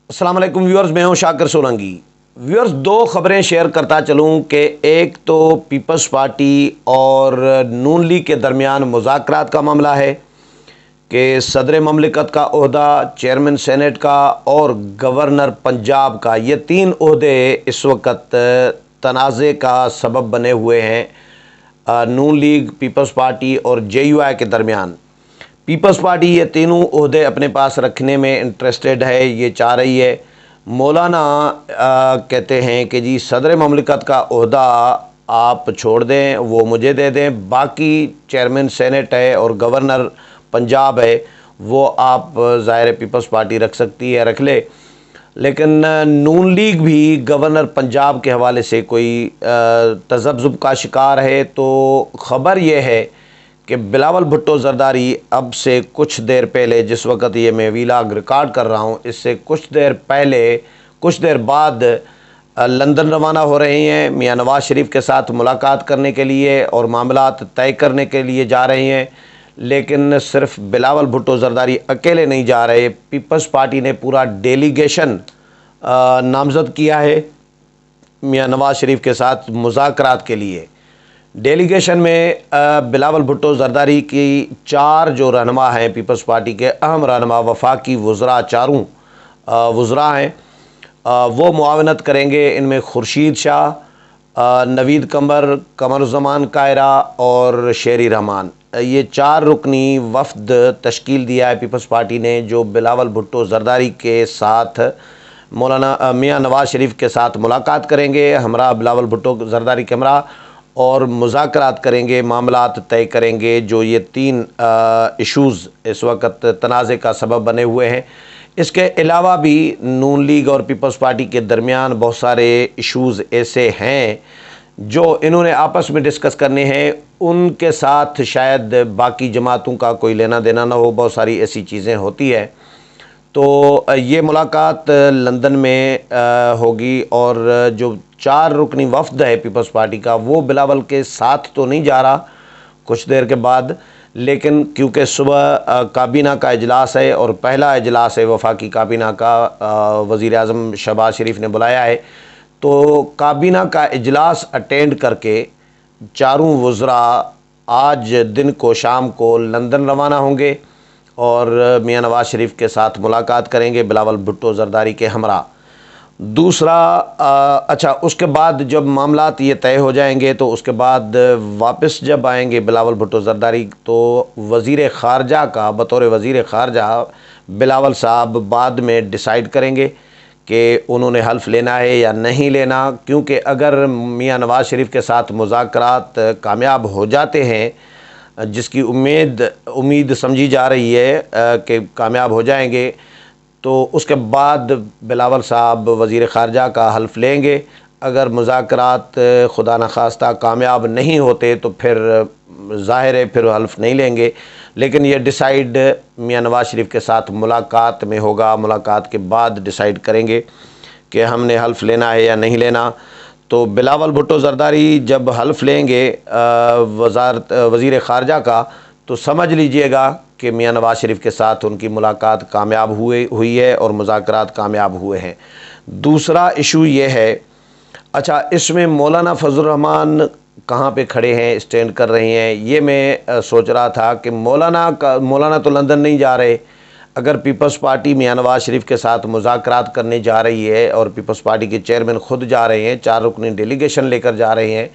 السلام علیکم ویورز، میں ہوں شاکر سولنگی۔ ویورز، دو خبریں شیئر کرتا چلوں کہ ایک تو پیپلز پارٹی اور نون لیگ کے درمیان مذاکرات کا معاملہ ہے کہ صدر مملکت کا عہدہ، چیئرمین سینٹ کا اور گورنر پنجاب کا، یہ تین عہدے اس وقت تنازع کا سبب بنے ہوئے ہیں نون لیگ، پیپلز پارٹی اور جے یو آئی کے درمیان۔ پیپلز پارٹی یہ تینوں عہدے اپنے پاس رکھنے میں انٹرسٹڈ ہے، یہ چاہ رہی ہے۔ مولانا کہتے ہیں کہ جی صدر مملکت کا عہدہ آپ چھوڑ دیں، وہ مجھے دے دیں، باقی چیئرمین سینٹ ہے اور گورنر پنجاب ہے وہ آپ ظاہر پیپلز پارٹی رکھ سکتی ہے، رکھ لے۔ لیکن نون لیگ بھی گورنر پنجاب کے حوالے سے کوئی تذبذب کا شکار ہے۔ تو خبر یہ ہے کہ بلاول بھٹو زرداری اب سے کچھ دیر پہلے، جس وقت یہ میں ویلاگ ریکارڈ کر رہا ہوں، اس سے کچھ دیر بعد لندن روانہ ہو رہے ہیں، میاں نواز شریف کے ساتھ ملاقات کرنے کے لیے اور معاملات طے کرنے کے لیے جا رہے ہیں۔ لیکن صرف بلاول بھٹو زرداری اکیلے نہیں جا رہے، پیپلز پارٹی نے پورا ڈیلیگیشن نامزد کیا ہے میاں نواز شریف کے ساتھ مذاکرات کے لیے۔ ڈیلیگیشن میں بلاول بھٹو زرداری کی چار جو رہنما ہیں پیپلز پارٹی کے اہم رہنما، وفاقی وزراء، چاروں وزراء ہیں، وہ معاونت کریں گے۔ ان میں خورشید شاہ، نوید قمر، قمر الزمان کائرہ اور شیری رحمان، یہ چار رکنی وفد تشکیل دیا ہے پیپلز پارٹی نے، جو بلاول بھٹو زرداری کے ساتھ مولانا میاں نواز شریف کے ساتھ ملاقات کریں گے، ہمراہ بلاول بھٹو زرداری کے ہمراہ، اور مذاکرات کریں گے، معاملات طے کریں گے۔ جو یہ تین ایشوز اس وقت تنازع کا سبب بنے ہوئے ہیں، اس کے علاوہ بھی نون لیگ اور پیپلز پارٹی کے درمیان بہت سارے ایشوز ایسے ہیں جو انہوں نے آپس میں ڈسکس کرنے ہیں، ان کے ساتھ شاید باقی جماعتوں کا کوئی لینا دینا نہ ہو، بہت ساری ایسی چیزیں ہوتی ہیں۔ تو یہ ملاقات لندن میں ہوگی، اور جو چار رکنی وفد ہے پیپلز پارٹی کا، وہ بلاول کے ساتھ تو نہیں جا رہا کچھ دیر کے بعد، لیکن کیونکہ صبح کابینہ کا اجلاس ہے اور پہلا اجلاس ہے وفاقی کابینہ کا، وزیر اعظم شہباز شریف نے بلایا ہے، تو کابینہ کا اجلاس اٹینڈ کر کے چاروں وزراء آج دن کو شام کو لندن روانہ ہوں گے اور میاں نواز شریف کے ساتھ ملاقات کریں گے بلاول بھٹو زرداری کے ہمراہ۔ دوسرا اس کے بعد جب معاملات یہ طے ہو جائیں گے تو اس کے بعد واپس جب آئیں گے بلاول بھٹو زرداری، تو وزیر خارجہ کا، بطور وزیر خارجہ بلاول صاحب بعد میں ڈیسائیڈ کریں گے کہ انہوں نے حلف لینا ہے یا نہیں لینا، کیونکہ اگر میاں نواز شریف کے ساتھ مذاکرات کامیاب ہو جاتے ہیں، جس کی امید سمجھی جا رہی ہے کہ کامیاب ہو جائیں گے، تو اس کے بعد بلاول صاحب وزیر خارجہ کا حلف لیں گے۔ اگر مذاکرات خدا نخواستہ کامیاب نہیں ہوتے تو پھر ظاہر ہے پھر حلف نہیں لیں گے، لیکن یہ ڈیسائیڈ میاں نواز شریف کے ساتھ ملاقات میں ہوگا، ملاقات کے بعد ڈیسائیڈ کریں گے کہ ہم نے حلف لینا ہے یا نہیں لینا۔ تو بلاول بھٹو زرداری جب حلف لیں گے وزیر خارجہ کا، تو سمجھ لیجئے گا کہ میاں نواز شریف کے ساتھ ان کی ملاقات کامیاب ہوئی ہے اور مذاکرات کامیاب ہوئے ہیں۔ دوسرا ایشو یہ ہے، اس میں مولانا فضل الرحمان کہاں پہ کھڑے ہیں، اسٹینڈ کر رہے ہیں، یہ میں سوچ رہا تھا کہ مولانا تو لندن نہیں جا رہے۔ اگر پیپلز پارٹی میاں نواز شریف کے ساتھ مذاکرات کرنے جا رہی ہے اور پیپلز پارٹی کے چیئرمین خود جا رہے ہیں، چار رکنی ڈیلیگیشن لے کر جا رہے ہیں،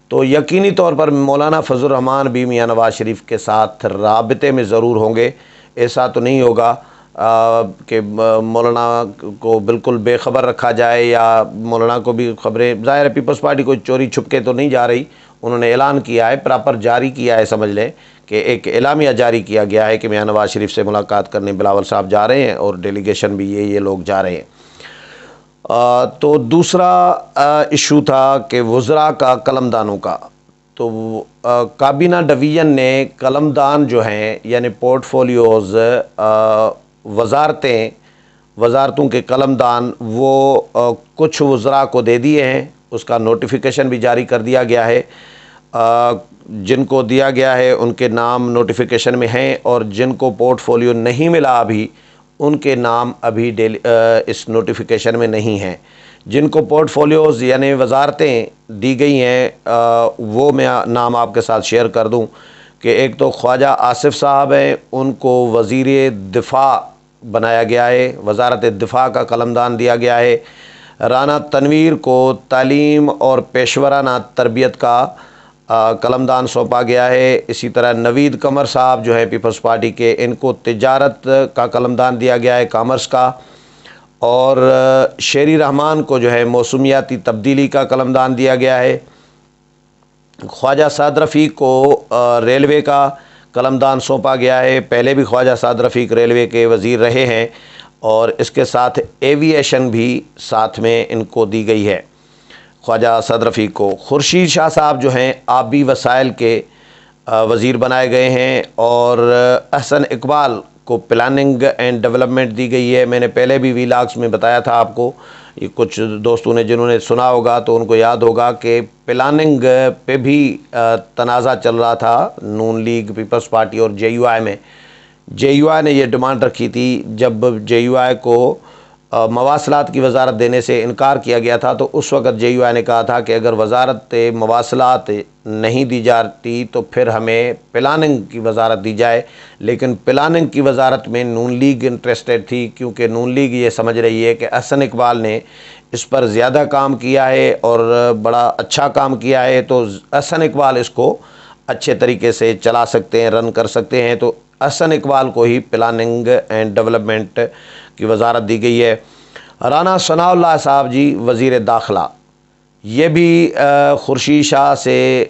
تو یقینی طور پر مولانا فضل الرحمان بھی میاں نواز شریف کے ساتھ رابطے میں ضرور ہوں گے۔ ایسا تو نہیں ہوگا کہ مولانا کو بالکل بے خبر رکھا جائے، یا مولانا کو بھی خبریں، ظاہر پیپلز پارٹی کوئی چوری چھپ کے تو نہیں جا رہی، انہوں نے اعلان کیا ہے، پراپر جاری کیا ہے، سمجھ لیں کہ ایک اعلامیہ جاری کیا گیا ہے کہ میاں نواز شریف سے ملاقات کرنے بلاول صاحب جا رہے ہیں اور ڈیلیگیشن بھی یہ لوگ جا رہے ہیں۔ تو دوسرا ایشو تھا کہ وزراء کا قلمدانوں کا، تو کابینہ ڈویژن نے قلمدان جو ہیں، یعنی پورٹ فولیوز، وزارتوں کے قلمدان، وہ کچھ وزراء کو دے دیے ہیں، اس کا نوٹیفیکیشن بھی جاری کر دیا گیا ہے۔ جن کو دیا گیا ہے ان کے نام نوٹیفیکیشن میں ہیں، اور جن کو پورٹ فولیو نہیں ملا ابھی، ان کے نام ابھی اس نوٹیفیکیشن میں نہیں ہیں۔ جن کو پورٹ فولیوز یعنی وزارتیں دی گئی ہیں وہ میں نام آپ کے ساتھ شیئر کر دوں کہ ایک تو خواجہ آصف صاحب ہیں، ان کو وزیر دفاع بنایا گیا ہے، وزارت دفاع کا قلمدان دیا گیا ہے۔ رانا تنویر کو تعلیم اور پیشورانہ تربیت کا قلمدان سونپا گیا ہے۔ اسی طرح نوید قمر صاحب جو ہیں پیپلز پارٹی کے، ان کو تجارت کا قلمدان دیا گیا ہے، کامرس کا۔ اور شیری رحمان کو جو ہے موسمیاتی تبدیلی کا قلمدان دیا گیا ہے۔ خواجہ سعد رفیق کو ریلوے کا قلمدان سونپا گیا ہے۔ پہلے بھی خواجہ سعد رفیق ریلوے کے وزیر رہے ہیں، اور اس کے ساتھ ایوییشن بھی ساتھ میں ان کو دی گئی ہے خواجہ سعد رفیق کو۔ خورشید شاہ صاحب جو ہیں آبی وسائل کے وزیر بنائے گئے ہیں، اور احسن اقبال کو پلاننگ اینڈ ڈیولپمنٹ دی گئی ہے۔ میں نے پہلے بھی ویلاگس میں بتایا تھا آپ کو، یہ کچھ دوستوں نے جنہوں نے سنا ہوگا تو ان کو یاد ہوگا کہ پلاننگ پہ بھی تنازع چل رہا تھا نون لیگ، پیپلز پارٹی اور جے یو آئی میں۔ جے یو آئی نے یہ ڈیمانڈ رکھی تھی، جب جے یو آئی کو مواصلات کی وزارت دینے سے انکار کیا گیا تھا تو اس وقت جے یو آئی نے کہا تھا کہ اگر وزارت مواصلات نہیں دی جاتی تو پھر ہمیں پلاننگ کی وزارت دی جائے، لیکن پلاننگ کی وزارت میں نون لیگ انٹرسٹڈ تھی، کیونکہ نون لیگ یہ سمجھ رہی ہے کہ احسن اقبال نے اس پر زیادہ کام کیا ہے اور بڑا اچھا کام کیا ہے، تو احسن اقبال اس کو اچھے طریقے سے چلا سکتے ہیں، رن کر سکتے ہیں، تو احسن اقبال کو ہی پلاننگ اینڈ ڈیولپمنٹ کی وزارت دی گئی ہے۔ رانا ثناء اللہ صاحب جی وزیر داخلہ، یہ بھی خورشید شاہ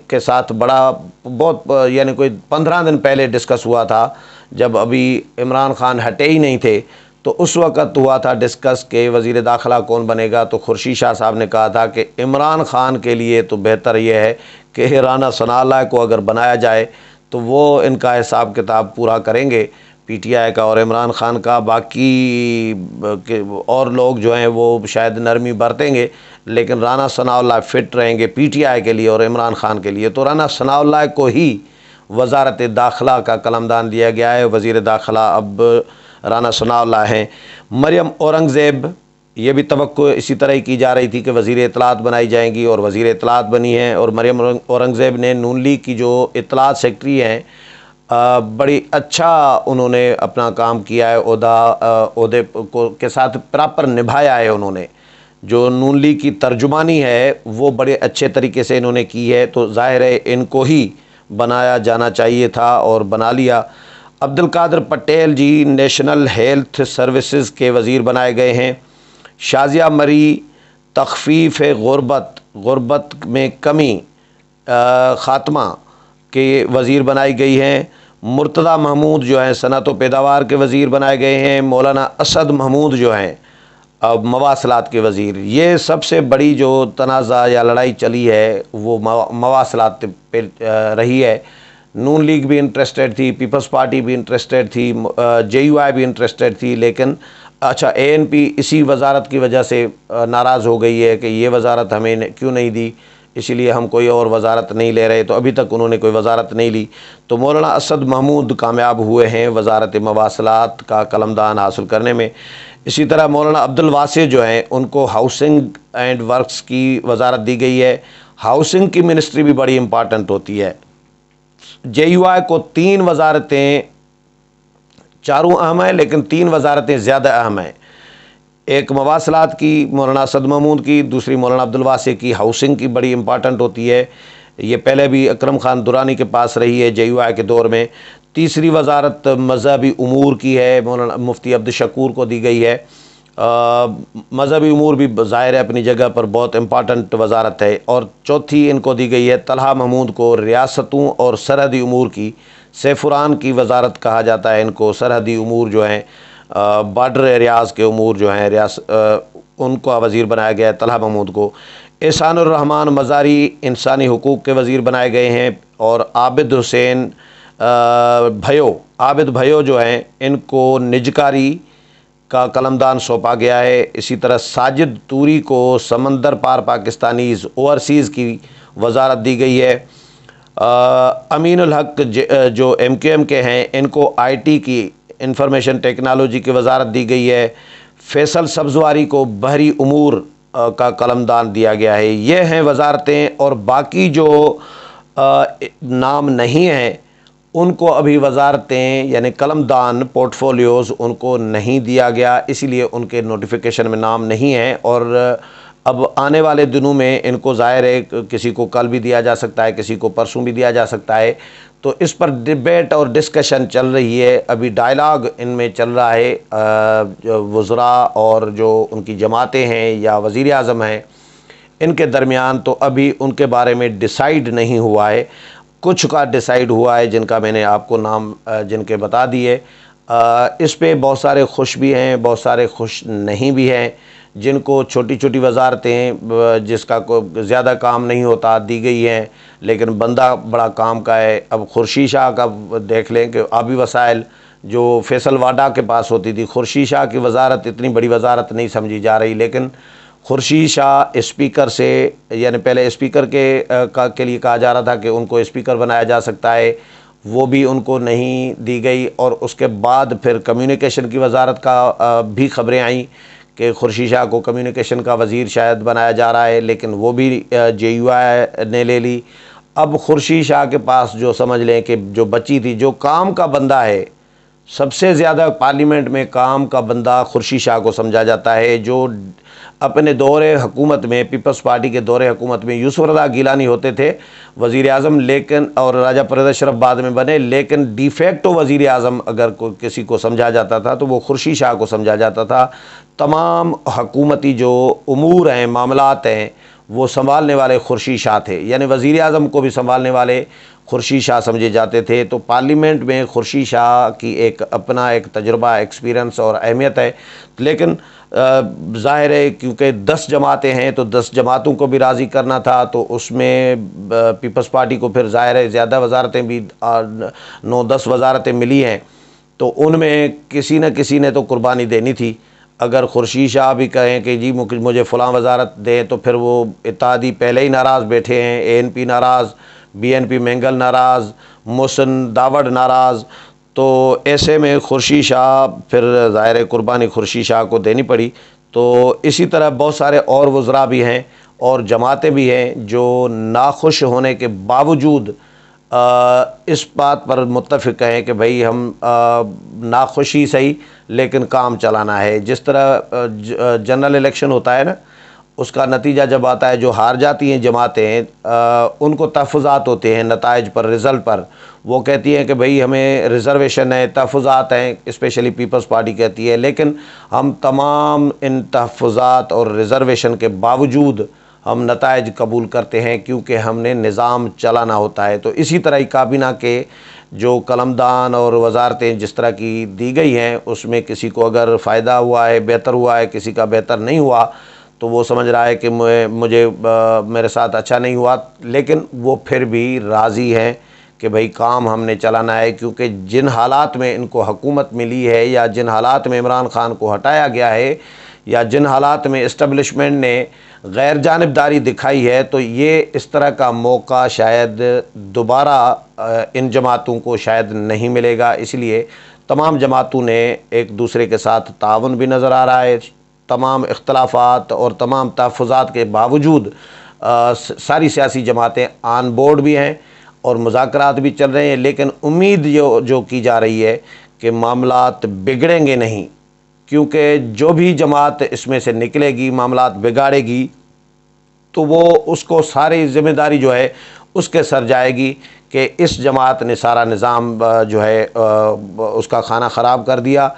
کے ساتھ بہت یعنی کوئی 15 دن پہلے ڈسکس ہوا تھا، جب ابھی عمران خان ہٹے ہی نہیں تھے، تو اس وقت ہوا تھا ڈسکس کہ وزیر داخلہ کون بنے گا، تو خورشید شاہ صاحب نے کہا تھا کہ عمران خان کے لیے تو بہتر یہ ہے کہ رانا ثناء اللہ کو اگر بنایا جائے تو وہ ان کا حساب کتاب پورا کریں گے، پی ٹی آئی کا اور عمران خان کا۔ باقی اور لوگ جو ہیں وہ شاید نرمی برتیں گے، لیکن رانا ثناء اللہ فٹ رہیں گے پی ٹی آئی کے لیے اور عمران خان کے لیے، تو رانا ثناء اللہ کو ہی وزارت داخلہ کا قلمدان دیا گیا ہے۔ وزیر داخلہ اب رانا ثناء اللہ ہیں۔ مریم اورنگزیب، یہ بھی توقع اسی طرح ہی کی جا رہی تھی کہ وزیر اطلاعات بنائی جائیں گی، اور وزیر اطلاعات بنی ہیں، اور مریم اورنگزیب نے نون لیگ کی جو اطلاعات سیکرٹری ہیں بڑی اچھا انہوں نے اپنا کام کیا ہے، عہدے کے ساتھ پراپر نبھایا ہے انہوں نے۔ جو نون لیگ کی ترجمانی ہے وہ بڑے اچھے طریقے سے انہوں نے کی ہے، تو ظاہر ہے ان کو ہی بنایا جانا چاہیے تھا اور بنا لیا۔ عبد القادر پٹیل جی نیشنل ہیلتھ سروسز کے وزیر بنائے گئے ہیں۔ شازیہ مری تخفیف غربت میں کمی خاتمہ کے وزیر بنائی گئی ہیں۔ مرتضیٰ محمود جو ہیں صنعت و پیداوار کے وزیر بنائے گئے ہیں۔ مولانا اسد محمود جو ہیں اب مواصلات کے وزیر۔ یہ سب سے بڑی جو تنازع یا لڑائی چلی ہے وہ مواصلات پہ رہی ہے۔ نون لیگ بھی انٹرسٹڈ تھی، پیپلز پارٹی بھی انٹرسٹڈ تھی، جے یو آئی بھی انٹرسٹڈ تھی، لیکن اے این پی اسی وزارت کی وجہ سے ناراض ہو گئی ہے کہ یہ وزارت ہمیں کیوں نہیں دی، اسی لیے ہم کوئی اور وزارت نہیں لے رہے، تو ابھی تک انہوں نے کوئی وزارت نہیں لی۔ تو مولانا اسد محمود کامیاب ہوئے ہیں وزارت مواصلات کا قلمدان حاصل کرنے میں۔ اسی طرح مولانا عبد الواسع جو ہیں ان کو ہاؤسنگ اینڈ ورکس کی وزارت دی گئی ہے۔ ہاؤسنگ کی منسٹری بھی بڑی امپارٹنٹ ہوتی ہے۔ جے یو آئی کو 3 وزارتیں، چاروں اہم ہیں لیکن 3 وزارتیں زیادہ اہم ہیں۔ ایک مواصلات کی مولانا اسد محمود کی، دوسری مولانا عبد الواسع کی ہاؤسنگ کی بڑی امپارٹنٹ ہوتی ہے، یہ پہلے بھی اکرم خان درانی کے پاس رہی ہے جے یو آئی کے دور میں۔ تیسری وزارت مذہبی امور کی ہے، مولانا مفتی عبد الشکور کو دی گئی ہے۔ مذہبی امور بھی ظاہر ہے اپنی جگہ پر بہت امپارٹنٹ وزارت ہے۔ اور چوتھی ان کو دی گئی ہے طلحہ محمود کو ریاستوں اور سرحدی امور کی، سیفران کی وزارت کہا جاتا ہے ان کو۔ سرحدی امور جو ہیں بارڈر ایریاز کے امور جو ہیں ان کو وزیر بنایا گیا ہے طلحہ محمود کو۔ احسان الرحمان مزاری انسانی حقوق کے وزیر بنائے گئے ہیں، اور عابد حسین عابد بھیو جو ہیں ان کو نجکاری کا قلمدان سونپا گیا ہے۔ اسی طرح ساجد توری کو سمندر پار پاکستانیز اوورسیز کی وزارت دی گئی ہے۔ امین الحق جو ایم کیو ایم کے ہیں ان کو آئی ٹی کی انفارمیشن ٹیکنالوجی کی وزارت دی گئی ہے، فیصل سبزواری کو بحری امور کا قلمدان دیا گیا ہے۔ یہ ہیں وزارتیں، اور باقی جو نام نہیں ہیں ان کو ابھی وزارتیں یعنی قلمدان پورٹ فولیوز ان کو نہیں دیا گیا، اسی لیے ان کے نوٹیفیکیشن میں نام نہیں ہے، اور اب آنے والے دنوں میں ان کو ظاہر ہے کسی کو کل بھی دیا جا سکتا ہے، کسی کو پرسوں بھی دیا جا سکتا ہے، تو اس پر ڈیبیٹ اور ڈسکشن چل رہی ہے، ابھی ڈائلاگ ان میں چل رہا ہے وزراء اور جو ان کی جماعتیں ہیں یا وزیر اعظم ہیں ان کے درمیان، تو ابھی ان کے بارے میں ڈیسائیڈ نہیں ہوا ہے۔ کچھ کا ڈیسائیڈ ہوا ہے جن کا میں نے آپ کو نام جن کے بتا دیے، اس پہ بہت سارے خوش بھی ہیں، بہت سارے خوش نہیں بھی ہیں۔ جن کو چھوٹی چھوٹی وزارتیں جس کا کوئی زیادہ کام نہیں ہوتا دی گئی ہیں، لیکن بندہ بڑا کام کا ہے۔ اب خورشید شاہ کا دیکھ لیں کہ آبی وسائل جو فیصل واڈا کے پاس ہوتی تھی، خورشید شاہ کی وزارت اتنی بڑی وزارت نہیں سمجھی جا رہی، لیکن خورشید شاہ اسپیکر سے یعنی پہلے اسپیکر کے لیے کہا جا رہا تھا کہ ان کو اسپیکر بنایا جا سکتا ہے، وہ بھی ان کو نہیں دی گئی، اور اس کے بعد پھر کمیونیکیشن کی وزارت کا بھی خبریں آئیں کہ خورشید شاہ کو کمیونیکیشن کا وزیر شاید بنایا جا رہا ہے، لیکن وہ بھی جے یو آئی نے لے لی۔ اب خورشید شاہ کے پاس جو سمجھ لیں کہ جو بچی تھی، جو کام کا بندہ ہے، سب سے زیادہ پارلیمنٹ میں کام کا بندہ خورشید شاہ کو سمجھا جاتا ہے، جو اپنے دور حکومت میں پیپلز پارٹی کے دور حکومت میں یوسف رضا گیلانی ہوتے تھے وزیر اعظم، لیکن اور راجہ پردہ اشرف بعد میں بنے، لیکن ڈی فیکٹو وزیر اعظم اگر کسی کو سمجھا جاتا تھا تو وہ خورشید شاہ کو سمجھا جاتا تھا۔ تمام حکومتی جو امور ہیں، معاملات ہیں، وہ سنبھالنے والے خورشید شاہ تھے، یعنی وزیر اعظم کو بھی سنبھالنے والے خورشید شاہ سمجھے جاتے تھے۔ تو پارلیمنٹ میں خورشید شاہ کی ایک اپنا ایک تجربہ، ایکسپیرنس اور اہمیت ہے، لیکن ظاہر ہے کیونکہ 10 جماعتیں ہیں تو 10 جماعتوں کو بھی راضی کرنا تھا، تو اس میں پیپلز پارٹی کو پھر ظاہر ہے زیادہ وزارتیں بھی 9-10 وزارتیں ملی ہیں، تو ان میں کسی نہ کسی نے تو قربانی دینی تھی۔ اگر خورشید شاہ بھی کہیں کہ جی مجھے فلاں وزارت دیں، تو پھر وہ اتحادی پہلے ہی ناراض بیٹھے ہیں، اے این پی ناراض، بی این پی مینگل ناراض، محسن داوڑ ناراض، تو ایسے میں خورشید شاہ پھر ظاہر قربانی خورشید شاہ کو دینی پڑی۔ تو اسی طرح بہت سارے اور وزراء بھی ہیں اور جماعتیں بھی ہیں جو ناخوش ہونے کے باوجود اس بات پر متفق ہیں کہ بھئی ہم ناخوشی صحیح لیکن کام چلانا ہے۔ جس طرح جنرل الیکشن ہوتا ہے نا، اس کا نتیجہ جب آتا ہے، جو ہار جاتی ہیں جماعتیں ان کو تحفظات ہوتے ہیں نتائج پر، رزلٹ پر، وہ کہتی ہیں کہ بھئی ہمیں ریزرویشن ہے، تحفظات ہیں، اسپیشلی پیپلز پارٹی کہتی ہے، لیکن ہم تمام ان تحفظات اور ریزرویشن کے باوجود ہم نتائج قبول کرتے ہیں کیونکہ ہم نے نظام چلانا ہوتا ہے۔ تو اسی طرح ہی کابینہ کے جو قلمدان اور وزارتیں جس طرح کی دی گئی ہیں، اس میں کسی کو اگر فائدہ ہوا ہے، بہتر ہوا ہے، کسی کا بہتر نہیں ہوا، تو وہ سمجھ رہا ہے کہ مجھے میرے ساتھ اچھا نہیں ہوا، لیکن وہ پھر بھی راضی ہیں کہ بھئی کام ہم نے چلانا ہے، کیونکہ جن حالات میں ان کو حکومت ملی ہے یا جن حالات میں عمران خان کو ہٹایا گیا ہے یا جن حالات میں اسٹیبلشمنٹ نے غیر جانبداری دکھائی ہے، تو یہ اس طرح کا موقع شاید دوبارہ ان جماعتوں کو شاید نہیں ملے گا۔ اس لیے تمام جماعتوں نے ایک دوسرے کے ساتھ تعاون بھی نظر آ رہا ہے، تمام اختلافات اور تمام تحفظات کے باوجود ساری سیاسی جماعتیں آن بورڈ بھی ہیں اور مذاکرات بھی چل رہے ہیں، لیکن امید جو کی جا رہی ہے کہ معاملات بگڑیں گے نہیں، کیونکہ جو بھی جماعت اس میں سے نکلے گی معاملات بگاڑے گی تو وہ اس کو ساری ذمہ داری جو ہے اس کے سر جائے گی کہ اس جماعت نے سارا نظام جو ہے اس کا کھانا خراب کر دیا۔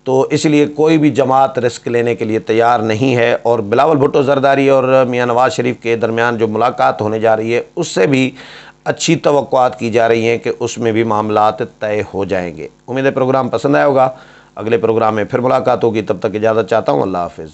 تو اس لیے کوئی بھی جماعت رسک لینے کے لیے تیار نہیں ہے، اور بلاول بھٹو زرداری اور میاں نواز شریف کے درمیان جو ملاقات ہونے جا رہی ہے اس سے بھی اچھی توقعات کی جا رہی ہیں کہ اس میں بھی معاملات طے ہو جائیں گے۔ امید ہے پروگرام پسند آیا ہوگا، اگلے پروگرام میں پھر ملاقات ہوگی، تب تک اجازت چاہتا ہوں، اللہ حافظ۔